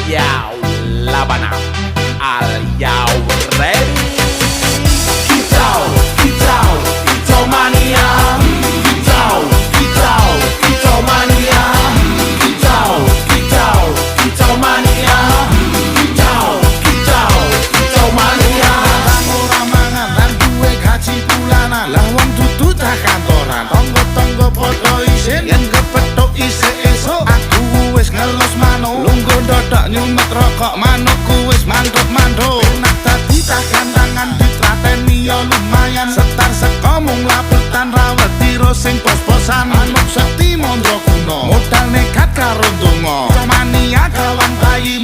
Yau Labana, are you ready? Kicau, kicau, kicau mania. Kicau, kicau, kicau mania. Kicau, kicau, kicau mania. Kicau, kicau, kicau mania. Ora mangan lan duwe gaji bulanan, lah wong dudu tak kantoran. Tonggo-tonggo padha isin yen kepethuk isih esuk. Aku wis ngelus manuk, lungguh dodok nyumet rokok manukku wis manduk-manduk. Enak dadi tak gandangan ditlateni ya lumayan. Setar seko mung laputan rawet tiro sing pos-posan. Manuk sekti mondro kuno, modal nekat karo donga. Mania kawan bayi